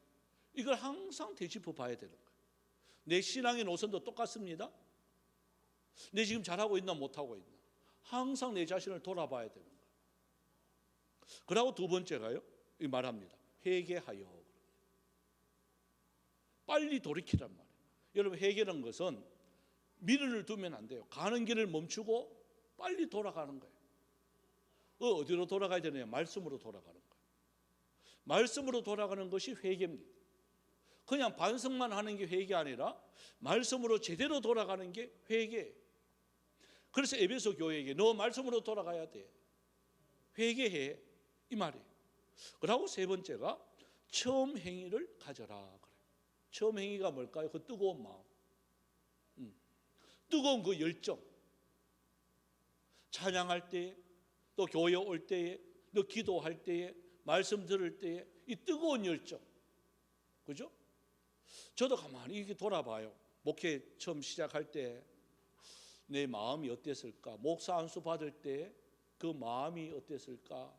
Speaker 2: 이걸 항상 되짚어 봐야 되는 거예요. 내 신앙의 노선도 똑같습니다. 내 지금 잘하고 있나 못하고 있나. 항상 내 자신을 돌아봐야 되는 거예요. 그리고 두 번째가요, 이 말합니다. 회개하여. 빨리 돌이키란 말이에요. 여러분, 회개라는 것은 미련을 두면 안 돼요. 가는 길을 멈추고 빨리 돌아가는 거예요. 어디로 돌아가야 되느냐? 말씀으로 돌아가는 거예요. 말씀으로 돌아가는 것이 회개입니다. 그냥 반성만 하는 게 회개 아니라 말씀으로 제대로 돌아가는 게 회개예요. 그래서 에베소 교회에게 너 말씀으로 돌아가야 돼. 회개해. 이 말이에요. 그리고 세 번째가 처음 행위를 가져라. 그래요. 처음 행위가 뭘까요? 그 뜨거운 마음. 뜨거운 그 열정. 찬양할 때에, 또 교회 올 때에, 또 기도할 때에, 말씀 들을 때에 이 뜨거운 열정. 그죠? 저도 가만히 이렇게 돌아봐요. 목회 처음 시작할 때 내 마음이 어땠을까? 목사 안수 받을 때 그 마음이 어땠을까?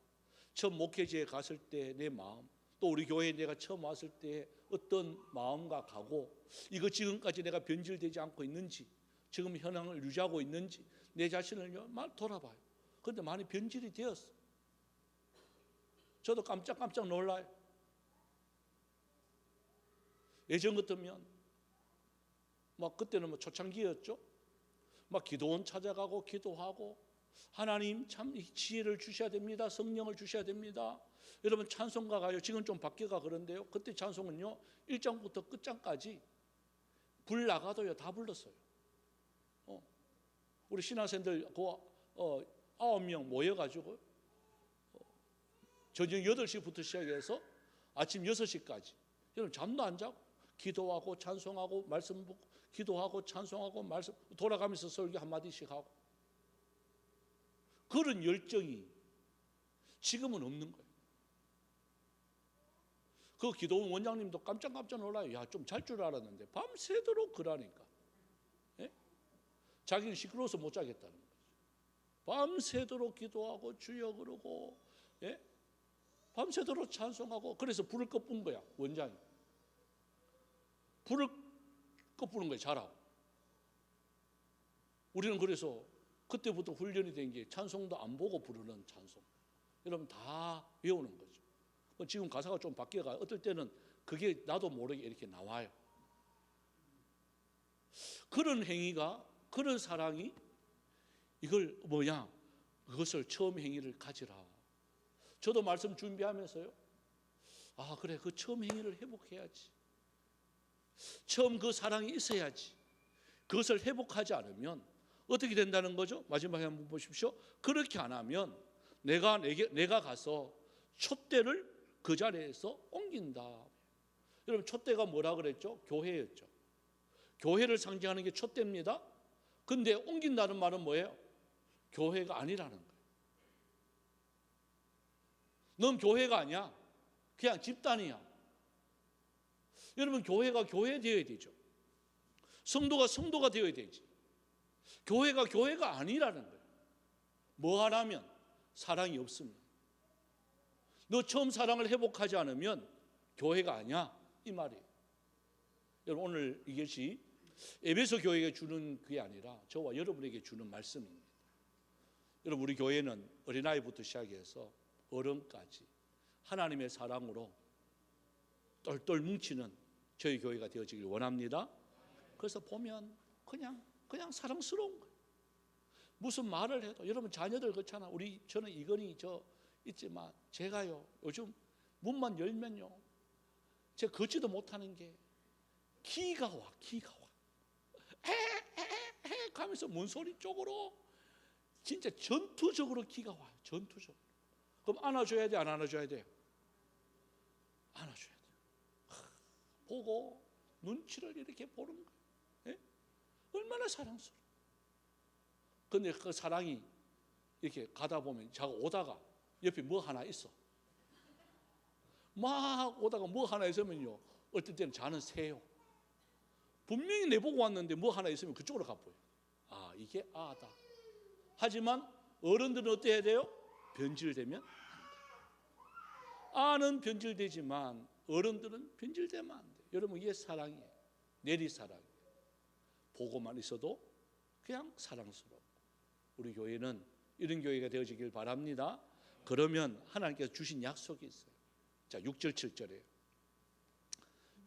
Speaker 2: 처음 목회지에 갔을 때 내 마음, 또 우리 교회에 내가 처음 왔을 때 어떤 마음과 각오, 이거 지금까지 내가 변질되지 않고 있는지, 지금 현황을 유지하고 있는지 내 자신을 막 돌아봐요. 그런데 많이 변질이 되었어. 저도 깜짝깜짝 놀라요. 예전 같으면 막 그때는 초창기였죠. 막 기도원 찾아가고 기도하고, 하나님 참 지혜를 주셔야 됩니다. 성령을 주셔야 됩니다. 여러분, 찬송가 가요. 지금 좀 바뀌어가 그런데요. 그때 찬송은요, 1장부터 끝장까지 불 나가도요 다 불렀어요. 우리 신학생들 9명 모여가지고 저녁 8시부터 시작해서 아침 6시까지 여러분 잠도 안 자고 기도하고 찬송하고 말씀 보고 기도하고 찬송하고 말씀 돌아가면서 설교 한마디씩 하고, 그런 열정이 지금은 없는 거예요. 그 기도원 원장님도 깜짝깜짝 놀라요. 야, 좀 잘 줄 알았는데 밤새도록 그러니까. 예? 자기는 시끄러워서 못 자겠다는 거죠. 밤새도록 기도하고 주여 그러고, 예? 밤새도록 찬송하고. 그래서 불을 꺼뿐 거야, 원장이. 불을 그 부르는 거예요. 잘하고. 우리는 그래서 그때부터 훈련이 된 게 찬송도 안 보고 부르는 찬송. 여러분 다 외우는 거죠. 지금 가사가 좀 바뀌어가 어떨 때는 그게 나도 모르게 이렇게 나와요. 그런 행위가, 그런 사랑이, 이걸 뭐냐, 그것을 처음 행위를 가지라. 저도 말씀 준비하면서요, 아 그래, 그 처음 행위를 회복해야지. 처음 그 사랑이 있어야지. 그것을 회복하지 않으면 어떻게 된다는 거죠? 마지막에 한번 보십시오. 그렇게 안 하면 내가 가서 촛대를 그 자리에서 옮긴다. 여러분 촛대가 뭐라 그랬죠? 교회였죠. 교회를 상징하는 게 촛대입니다. 근데 옮긴다는 말은 뭐예요? 교회가 아니라는 거예요. 넌 교회가 아니야. 그냥 집단이야. 여러분 교회가 교회 되어야 되죠. 성도가 성도가 되어야 되지. 교회가 교회가 아니라는 거예요. 뭐 하라면 사랑이 없습니다. 너 처음 사랑을 회복하지 않으면 교회가 아니야, 이 말이에요. 여러분 오늘 이것이 에베소 교회에게 주는 그게 아니라 저와 여러분에게 주는 말씀입니다. 여러분 우리 교회는 어린아이부터 시작해서 어른까지 하나님의 사랑으로 똘똘 뭉치는 저희 교회가 되어지길 원합니다. 그래서 보면 그냥 사랑스러운 거예요. 무슨 말을 해도 여러분 자녀들 그렇잖아. 저는 이건희 있지만 제가요 요즘 문만 열면요 제가 걷지도 못하는 게 기가 와. 에에에 가면서 문소리 쪽으로 진짜 전투적으로 기가 와요. 전투적으로. 그럼 안아줘야 돼, 안 안아줘야 돼요? 안아줘야 돼요. 보고 눈치를 이렇게 보는 거예요. 예? 얼마나 사랑스러워. 근데 그 사랑이 이렇게 가다 보면 자가 오다가 옆에 뭐 하나 있어. 막 오다가 뭐 하나 있으면요 어떨 때는 자는 새요. 분명히 내보고 왔는데 뭐 하나 있으면 그쪽으로 가보여요. 아 이게 아다. 하지만 어른들은 어떻게 해야 돼요? 변질되면 안 돼요. 아는 변질되지만 어른들은 변질되면 안 돼요. 여러분 이게 사랑이에요. 내리사랑이에요. 보고만 있어도 그냥 사랑스러워. 우리 교회는 이런 교회가 되어지길 바랍니다. 그러면 하나님께서 주신 약속이 있어요. 자 6절 7절이에요.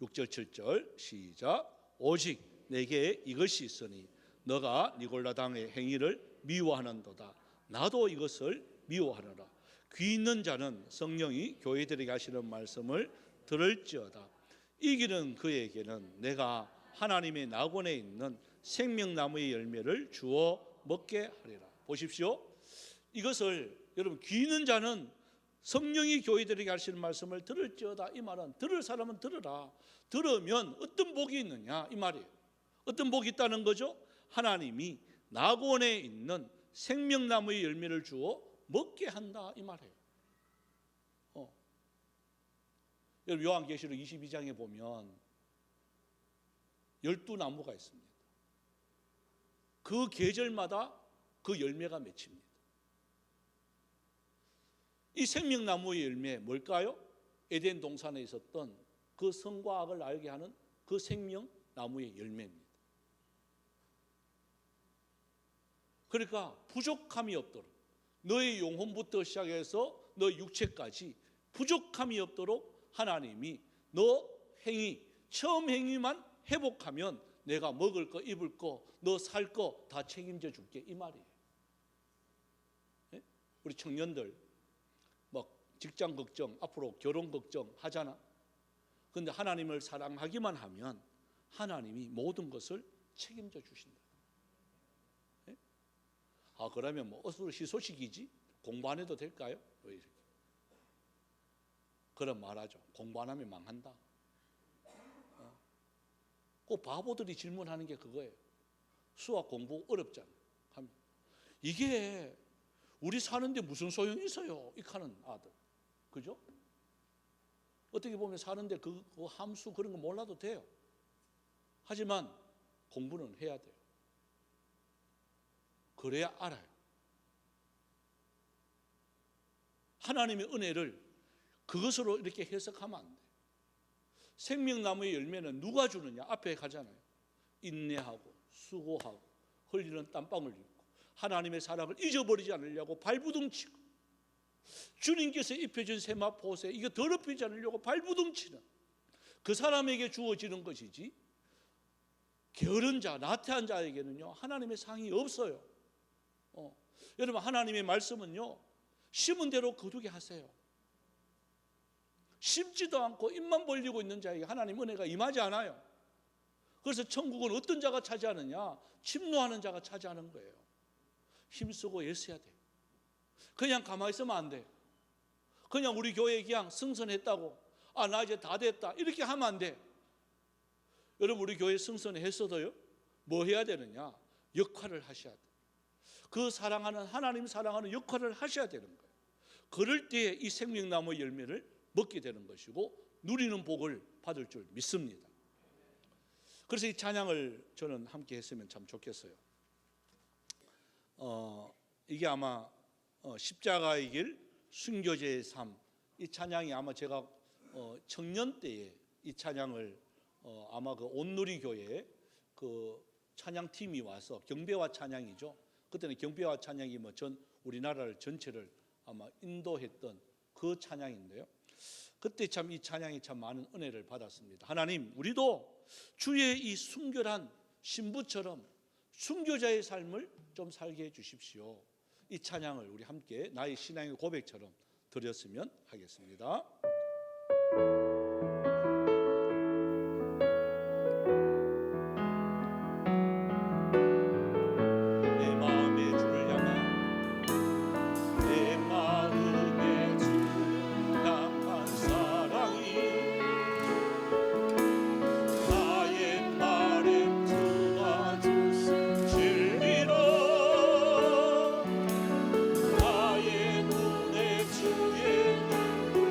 Speaker 2: 6절 7절 시작. 오직 내게 이것이 있으니 너가 니골라 당의 행위를 미워하는도다. 나도 이것을 미워하노라. 귀 있는 자는 성령이 교회들에게 하시는 말씀을 들을지어다. 이기는 그에게는 내가 하나님의 낙원에 있는 생명나무의 열매를 주어 먹게 하리라. 보십시오. 이것을 여러분 귀 있는 자는 성령이 교회들에게 하시는 말씀을 들을지어다. 이 말은 들을 사람은 들으라. 들으면 어떤 복이 있느냐 이 말이에요. 어떤 복이 있다는 거죠? 하나님이 낙원에 있는 생명나무의 열매를 주어 먹게 한다 이 말이에요. 여러분 요한계시록 22장에 보면 12나무가 있습니다. 그 계절마다 그 열매가 맺힙니다. 이 생명나무의 열매 뭘까요? 에덴 동산에 있었던 그 선과 악을 알게 하는 그 생명나무의 열매입니다. 그러니까 부족함이 없도록 너의 영혼부터 시작해서 너 육체까지 부족함이 없도록 하나님이 너 행위, 처음 행위만 회복하면 내가 먹을 거, 입을 거, 너 살 거 다 책임져 줄게 이 말이에요. 네? 우리 청년들 막 직장 걱정, 앞으로 결혼 걱정 하잖아. 그런데 하나님을 사랑하기만 하면 하나님이 모든 것을 책임져 주신다. 네? 아 그러면 뭐 희소식이지 공부 안 해도 될까요? 왜 이렇게? 그런 말하죠. 공부 안 하면 망한다. 꼭 바보들이 질문하는 게 그거예요. 수학 공부 어렵잖아. 이게 우리 사는데 무슨 소용이 있어요? 이 하는 아들, 그죠? 어떻게 보면 사는데 그 함수 그런 거 몰라도 돼요. 하지만 공부는 해야 돼요. 그래야 알아요. 하나님의 은혜를 그것으로 이렇게 해석하면 안 돼. 생명나무의 열매는 누가 주느냐? 앞에 가잖아요. 인내하고 수고하고 흘리는 땀방울 입고 하나님의 사랑을 잊어버리지 않으려고 발부둥치고 주님께서 입혀준 세마포세 이거 더럽히지 않으려고 발부둥치는 그 사람에게 주어지는 것이지 게으른 자, 나태한 자에게는요 하나님의 상이 없어요. 여러분 하나님의 말씀은요 심은 대로 거두게 하세요. 심지도 않고 입만 벌리고 있는 자에게 하나님 은혜가 임하지 않아요. 그래서 천국은 어떤 자가 차지하느냐? 침노하는 자가 차지하는 거예요. 힘쓰고 애써야 돼. 그냥 가만히 있으면 안 돼. 그냥 우리 교회 그냥 승선했다고 나 이제 다 됐다 이렇게 하면 안 돼. 여러분 우리 교회 승선했어도요 뭐 해야 되느냐? 역할을 하셔야 돼. 그 사랑하는 하나님 사랑하는 역할을 하셔야 되는 거예요. 그럴 때에 이 생명나무의 열매를 먹게 되는 것이고 누리는 복을 받을 줄 믿습니다. 그래서 이 찬양을 저는 함께 했으면 참 좋겠어요. 이게 아마 십자가의 길 순교제의 삶, 이 찬양이 아마 제가 청년 때에 이 찬양을 아마 그 온누리 교회에 그 찬양팀이 와서 경배와 찬양이죠. 그때는 경배와 찬양이 뭐 전 우리나라를 전체를 아마 인도했던 그 찬양인데요. 그때 참 이 찬양이 참 많은 은혜를 받았습니다. 하나님, 우리도 주의 이 순결한 신부처럼 순교자의 삶을 좀 살게 해 주십시오. 이 찬양을 우리 함께 나의 신앙의 고백처럼 드렸으면 하겠습니다. 내 마음의 주를 향한 내 마음의 주를 향한 사랑이 나의 말에 들어와주신 진리로 나의 눈에 주의 눈을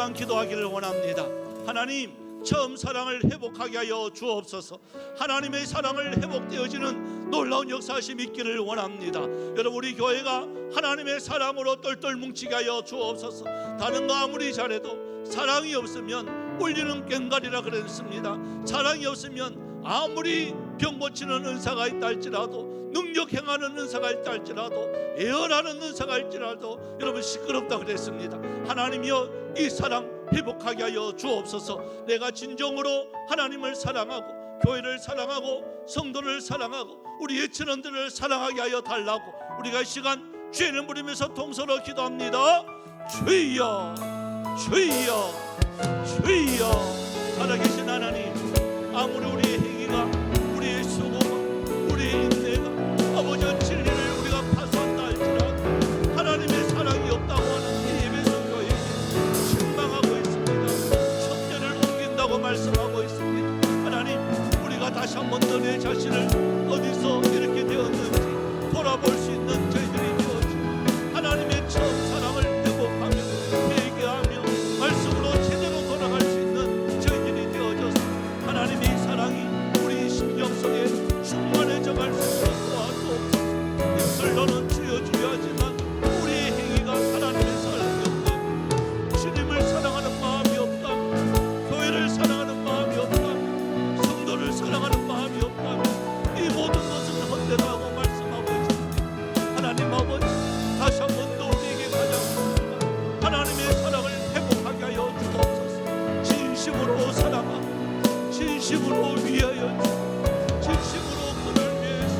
Speaker 2: 시간 기도하기를 원합니다. 하나님, 처음 사랑을 회복하게 하여 주옵소서. 하나님의 사랑을 회복되어지는 놀라운 역사하심 있기를 원합니다. 여러분, 우리 교회가 하나님의 사랑으로 똘똘 뭉치게 하여 주옵소서. 다른 거 아무리 잘해도 사랑이 없으면 울리는 꽹과리라 그랬습니다. 사랑이 없으면 아무리 병 고치는 은사가 있다 할지라도, 능력 행하는 은사가 있다 할지라도, 예언하는 은사가 있지라도 여러분 시끄럽다 그랬습니다. 하나님이여, 이 사랑 회복하게 하여 주옵소서. 내가 진정으로 하나님을 사랑하고 교회를 사랑하고 성도를 사랑하고 우리 예천원들을 사랑하게 하여 달라고 우리가 이 시간 죄를 부리면서 통성으로 기도합니다. 주여, 주여, 주여. 살아계신 하나님, 아무리 우리의 행위가, 우리의 수고가, 우리의 인내가 아버지의 진리를 우리가 파수한다 할지라도 하나님의 사랑이 없다고 하는 이 예배소 교회에 실망하고 있습니다. 천년을 옮긴다고 말씀하고 있습니다. 하나님, 우리가 다시 한 번 더 내 자신을 어디서 이렇게 되었는지 돌아볼 수 있는 저희들이 되었지. 하나님의 처음 사랑을 회복하며 회개하며 말씀으로 제대로 돌아갈 수 있는 저희들이 되어져서 하나님의 이 사랑이 우리 심령 속에 충만해져 갈 수 있도록 도와주옵소서. 입술로는 주여 주여 하지만 우리의 행위가 하나님의 사랑이 없다, 주님을 사랑하는 마음이 없다, 교회를 사랑하는 마음이 없다, 성도를 사랑하는 마음이 없다, 이 모든 것은 헛되다고 말씀하고 있습니다. 하나님 아버지, 다시 한 번 더 우리에게 가장 하나님의 사랑을 회복하게 하여 주옵소서. 진심으로 사랑하고 진심으로 위하여 진심으로 그를 위해서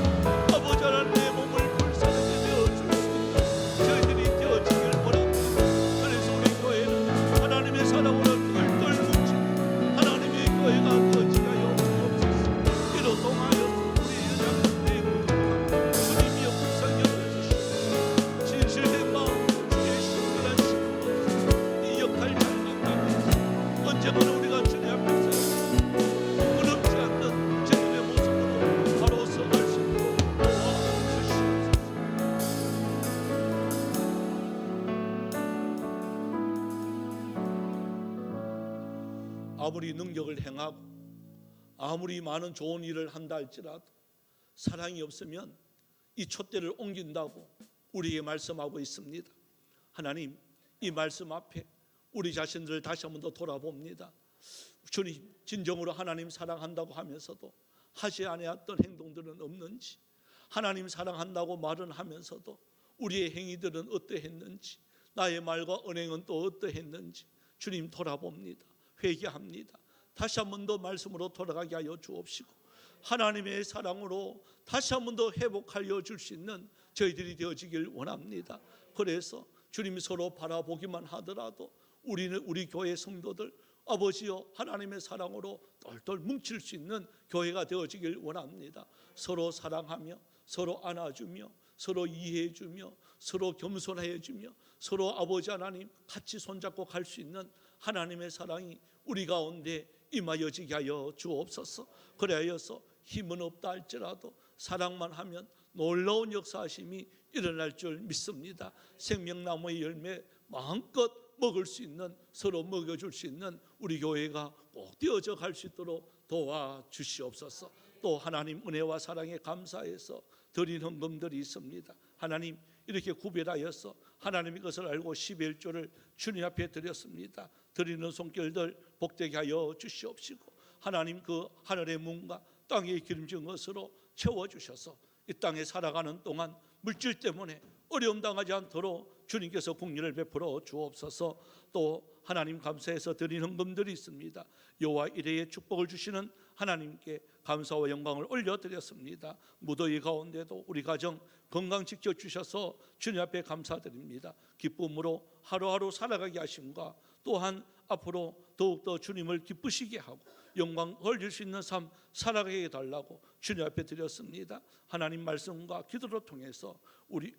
Speaker 2: 아버지 하나님의 몸을 불사르게 되어줄 수 있는 저희들이 되어지길 원합니다. 그래서 우리 교회는 하나님의 사랑으로 똘똘 뭉친 하나님의 교회가 되어지게 하여 주옵소서. 이로 통하여 우리 연약함에 부족함 주님이여 불쌍히 여겨주시고 진실된 마음 주의 신실한 신으로 이 역할 잘 감당해서 언제나 우리가 주님 앞에 무너지 않는 제들의 모습으로 바로 서갈 수 있도록 도와주시옵소서. 아무리 능력을 행하고 아무리 많은 좋은 일을 한다 할지라도 사랑이 없으면 이 촛대를 옮긴다고 우리에게 말씀하고 있습니다. 하나님, 이 말씀 앞에 우리 자신들을 다시 한번 더 돌아봅니다. 주님, 진정으로 하나님 사랑한다고 하면서도 하지 아니했던 행동들은 없는지, 하나님 사랑한다고 말은 하면서도 우리의 행위들은 어떠했는지, 나의 말과 언행은 또 어떠했는지 주님 돌아봅니다. 회개합니다. 다시 한 번 더 말씀으로 돌아가게 하여 주옵시고 하나님의 사랑으로 다시 한 번 더 회복하여 줄 수 있는 저희들이 되어지길 원합니다. 그래서 주님이 서로 바라보기만 하더라도 우리는 우리 교회 성도들 아버지여 하나님의 사랑으로 똘똘 뭉칠 수 있는 교회가 되어지길 원합니다. 서로 사랑하며 서로 안아주며 서로 이해해주며 서로 겸손해주며 서로 아버지 하나님 같이 손잡고 갈 수 있는 하나님의 사랑이 우리 가운데 임하여지게 하여 주옵소서. 그래야여서 힘은 없다 할지라도 사랑만 하면 놀라운 역사하심이 일어날 줄 믿습니다. 생명나무의 열매 마음껏 먹을 수 있는, 서로 먹여줄 수 있는 우리 교회가 꼭 되어져 갈 수 있도록 도와주시옵소서. 또 하나님 은혜와 사랑에 감사해서 드린 헌금들이 있습니다. 하나님, 이렇게 구별하여서 하나님의 것을 알고 11조를 주님 앞에 드렸습니다. 드리는 손길들 복되게 하여 주시옵시고 하나님 그 하늘의 문과 땅의 기름진 것으로 채워주셔서 이 땅에 살아가는 동안 물질 때문에 어려움 당하지 않도록 주님께서 긍휼을 베풀어 주옵소서. 또 하나님 감사해서 드리는 헌금들이 있습니다. 여호와 이레의 축복을 주시는 하나님께 감사와 영광을 올려드렸습니다. 무더위 가운데도 우리 가정 건강 지켜주셔서 주님 앞에 감사드립니다. 기쁨으로 하루하루 살아가게 하심과 또한 앞으로 더욱더 주님을 기쁘시게 하고 영광 올릴 수 있는 삶 살아가게 해달라고 주님 앞에 드렸습니다. 하나님 말씀과 기도를 통해서 우리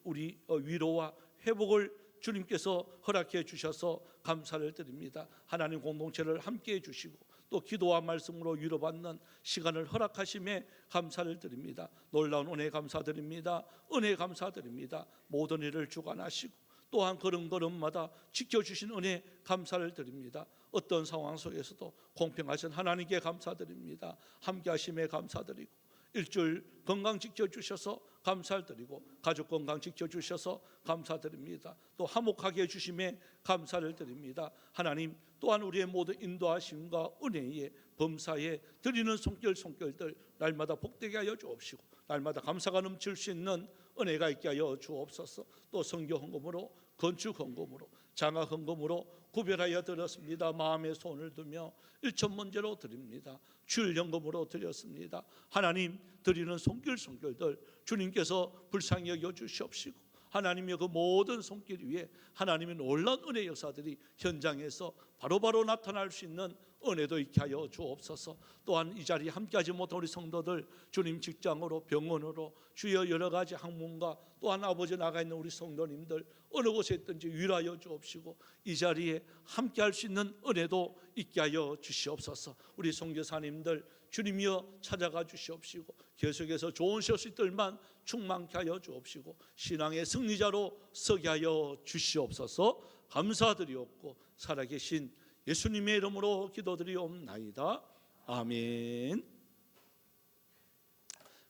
Speaker 2: 위로와 회복을 주님께서 허락해 주셔서 감사를 드립니다. 하나님 공동체를 함께해 주시고 또 기도와 말씀으로 위로받는 시간을 허락하심에 감사를 드립니다. 놀라운 은혜 감사드립니다. 은혜 감사드립니다. 모든 일을 주관하시고 또한 걸음걸음마다 지켜주신 은혜 감사를 드립니다. 어떤 상황 속에서도 공평하신 하나님께 감사드립니다. 함께 하심에 감사드리고 일주일 건강 지켜주셔서 감사를 드리고 가족 건강 지켜주셔서 감사드립니다. 또 화목하게 해주심에 감사를 드립니다. 하나님 또한 우리의 모든 인도하심과 은혜에 범사에 드리는 손길들 날마다 복되게 하여 주옵시고 날마다 감사가 넘칠 수 있는 은혜가 있게 하여 주옵소서. 또 성교 헌금으로 건축 헌금으로 장학 헌금으로 구별하여 드렸습니다. 마음에 손을 두며 일천문제로 드립니다. 주일 헌금으로 드렸습니다. 하나님 드리는 손길들 주님께서 불쌍히 여겨 주시옵시고 하나님의 그 모든 손길 위에 하나님의 놀라운 은혜 역사들이 현장에서 바로바로 나타날 수 있는 은혜도 있게 하여 주옵소서. 또한 이 자리에 함께하지 못한 우리 성도들 주님 직장으로 병원으로 주여 여러 가지 학문과 또한 아버지 나가 있는 우리 성도님들 어느 곳에 있든지 위로하여 주옵시고 이 자리에 함께할 수 있는 은혜도 있게 하여 주시옵소서. 우리 선교사님들 주님이여 찾아가 주시옵시고 계속해서 좋은 소식들만 충만케 하여 주옵시고 신앙의 승리자로 서게 하여 주시옵소서. 감사드리옵고 살아계신 예수님의 이름으로 기도드리옵나이다. 아멘.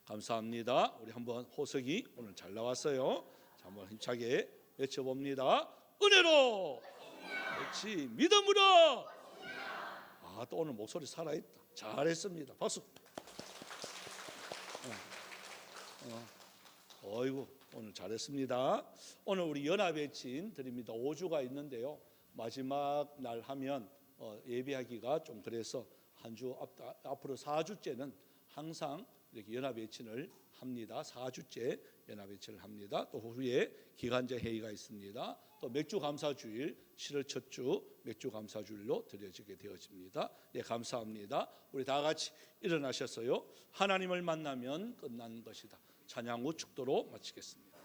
Speaker 2: 감사합니다. 우리 한번 호석이 오늘 잘 나왔어요. 자, 한번 힘차게 외쳐봅니다. 은혜로, 그렇지, 믿음으로. 또 오늘 목소리 살아있다. 잘했습니다. 박수. 어이구 오늘 잘했습니다. 오늘 우리 연합외친 드립니다. 5주가 있는데요. 마지막 날 하면 예배하기가 좀 그래서 한 주 앞으로 4주째는 항상 이렇게 연합외친을 합니다. 4주째 연합외친을 합니다. 또 후에 기간제 회의가 있습니다. 또 맥주 감사주일 7월 첫 주 맥주 감사주일로 드려지게 되어집니다. 예, 감사합니다. 우리 다 같이 일어나셔서요. 하나님을 만나면 끝난 것이다. 찬양 후 축도로 마치겠습니다.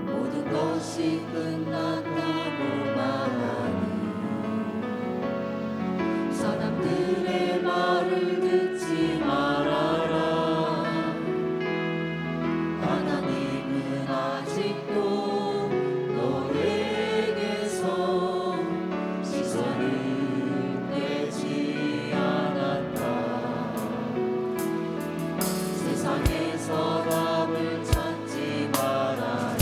Speaker 3: 모든 것이 끝났다고 말하니 사람들의 말을 듣지 말아라. 하나님은 아직도 너에게서 시선을 떼지 않았다. 세상에서 답을 찾지 말아라.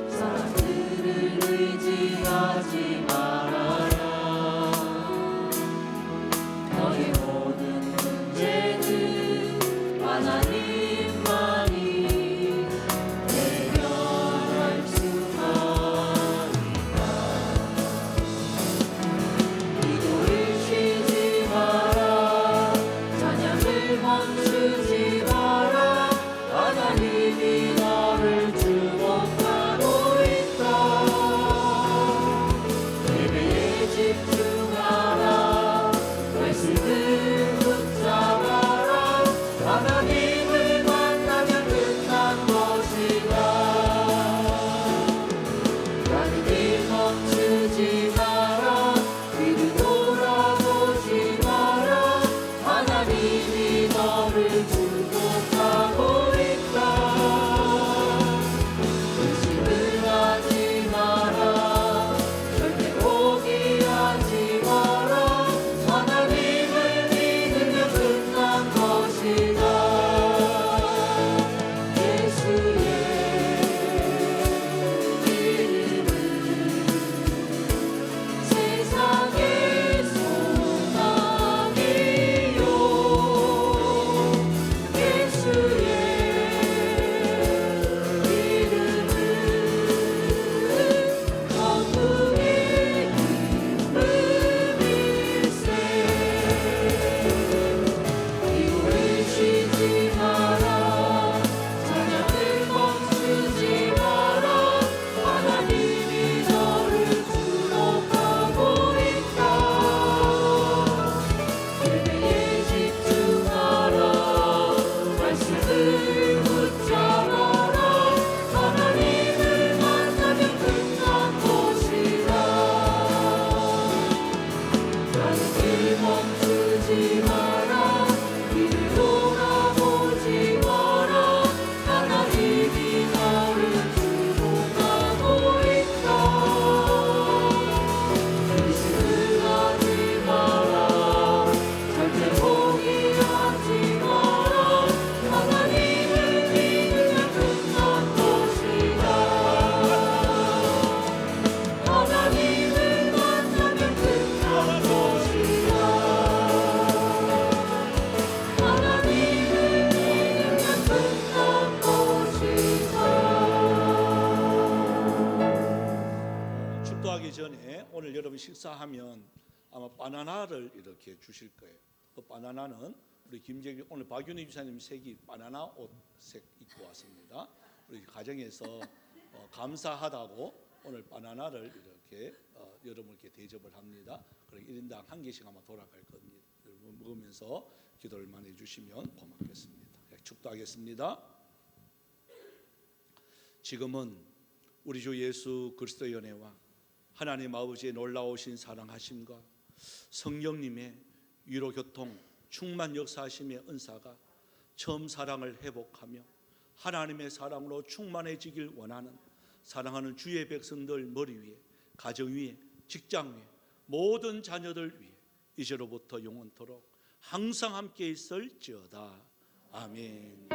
Speaker 3: 사람들을 의지하지 말아라. 너의 모든 문제는 하나님만이 해결할 수가 있다. 기도를 쉬지 마라. 찬양을 멈추지 마라. 하나님이 너를 축복하고 있다. 예배에 집중하라. 말씀을 붙잡아라. 하나님을 만나면 끝난 것이다. 나는 멈추지 마라. 뒤를 돌아보지 마라. 하나님이 너를 축복하고 있다. 의심을 하지 마라. 절대 포기하지 마라. 하나님을 믿으면 끝난 것이다. 예수의 이름은 세상의 소망이요.
Speaker 2: 여러분 식사하면 아마 바나나를 이렇게 주실 거예요. 그 바나나는 우리 김재규 오늘 박윤희 집사님 색이 바나나 옷색 입고 왔습니다. 우리 가정에서 감사하다고 오늘 바나나를 이렇게 여러분께 대접을 합니다. 그리고 1인당 한 개씩 아마 돌아갈 겁니다. 여러분 먹으면서 기도를 많이 해주시면 고맙겠습니다. 축도하겠습니다. 지금은 우리 주 예수 그리스도의 은혜와 하나님 아버지의 놀라우신 사랑하심과 성령님의 위로 교통 충만 역사하심의 은사가 처음 사랑을 회복하며 하나님의 사랑으로 충만해지길 원하는 사랑하는 주의 백성들 머리 위에, 가정 위에, 직장 위에, 모든 자녀들 위에 이제로부터 영원토록 항상 함께 있을지어다. 아멘.